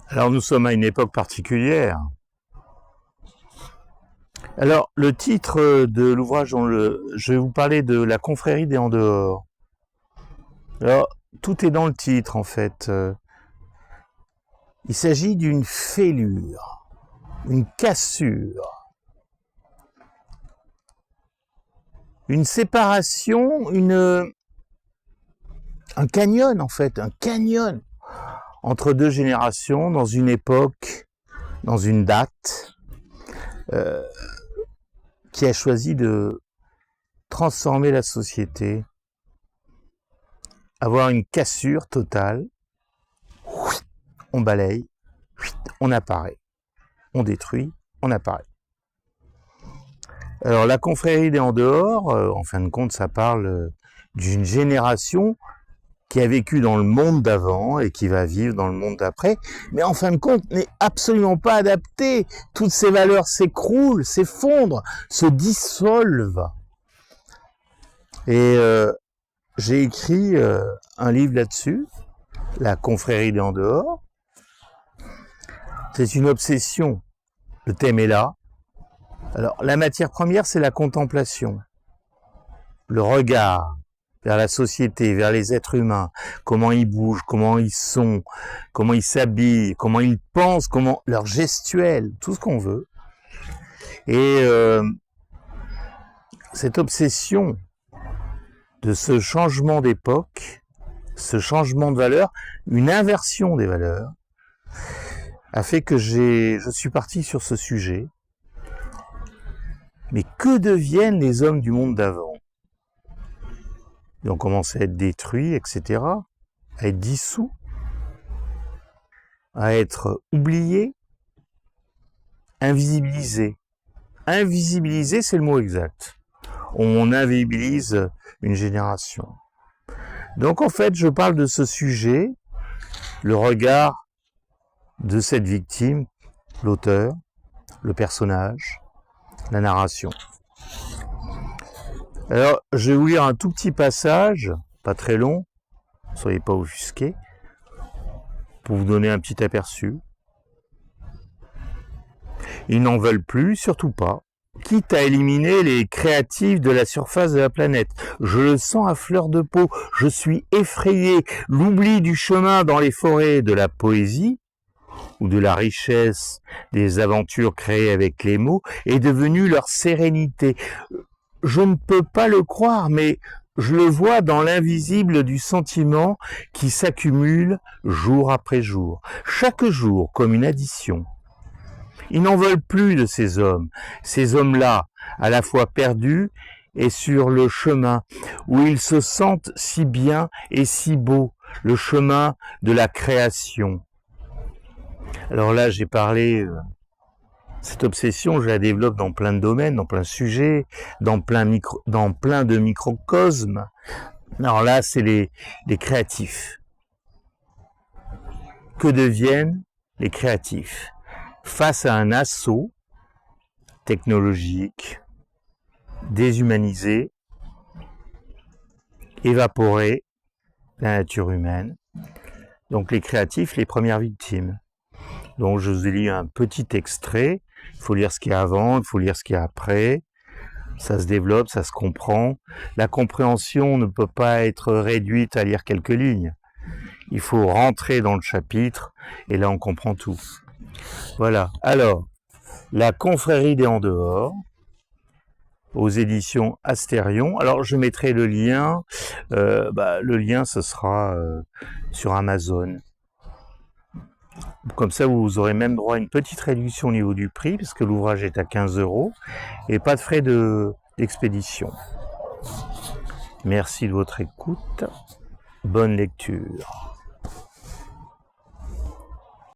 Alors nous sommes à une époque particulière. Alors le titre de l'ouvrage, je vais vous parler de la confrérie des en dehors. Alors tout est dans le titre en fait. Il s'agit d'une fêlure, une cassure, une séparation, un canyon en fait, un canyon entre deux générations, dans une époque, dans une date, qui a choisi de transformer la société, avoir une cassure totale, on balaye, on apparaît, on détruit, on apparaît. Alors la confrérie des en dehors, en fin de compte, ça parle d'une génération qui a vécu dans le monde d'avant et qui va vivre dans le monde d'après, mais en fin de compte n'est absolument pas adapté. Toutes ces valeurs s'écroulent, s'effondrent, se dissolvent. Et j'ai écrit un livre là-dessus, La confrérie des en dehors. C'est une obsession. Le thème est là. Alors, la matière première, c'est la contemplation. Le regard vers la société, vers les êtres humains, comment ils bougent, comment ils sont, comment ils s'habillent, comment ils pensent, comment leur gestuelle, tout ce qu'on veut. Et cette obsession de ce changement d'époque, ce changement de valeur, une inversion des valeurs, a fait que je suis parti sur ce sujet. Mais que deviennent les hommes du monde d'avant ? Ils ont commencé à être détruits, etc., à être dissous, à être oubliés, invisibilisés. Invisibiliser, c'est le mot exact. On invisibilise une génération. Donc en fait, je parle de ce sujet, le regard de cette victime, l'auteur, le personnage, la narration. Alors, je vais vous lire un tout petit passage, pas très long, soyez pas offusqués, pour vous donner un petit aperçu. Ils n'en veulent plus, surtout pas, quitte à éliminer les créatifs de la surface de la planète. Je le sens à fleur de peau, je suis effrayé. L'oubli du chemin dans les forêts de la poésie, ou de la richesse des aventures créées avec les mots, est devenu leur sérénité. Je ne peux pas le croire, mais je le vois dans l'invisible du sentiment qui s'accumule jour après jour, chaque jour comme une addition. Ils n'en veulent plus de ces hommes-là, à la fois perdus et sur le chemin, où ils se sentent si bien et si beaux, le chemin de la création. Alors là, j'ai parlé... Cette obsession, je la développe dans plein de domaines, dans plein de sujets, dans plein de microcosmes. Alors là, c'est les créatifs. Que deviennent les créatifs face à un assaut technologique, déshumanisé, évaporer la nature humaine? Donc les créatifs, les premières victimes. Donc je vous ai lu un petit extrait. Il faut lire ce qu'il y a avant, il faut lire ce qu'il y a après. Ça se développe, ça se comprend. La compréhension ne peut pas être réduite à lire quelques lignes. Il faut rentrer dans le chapitre et là on comprend tout. Voilà. Alors, la confrérie des en dehors, aux éditions Astérion. Alors je mettrai le lien. Le lien ce sera sur Amazon. Comme ça, vous aurez même droit à une petite réduction au niveau du prix, parce que l'ouvrage est à 15 € et pas de frais d'expédition. Merci de votre écoute. Bonne lecture.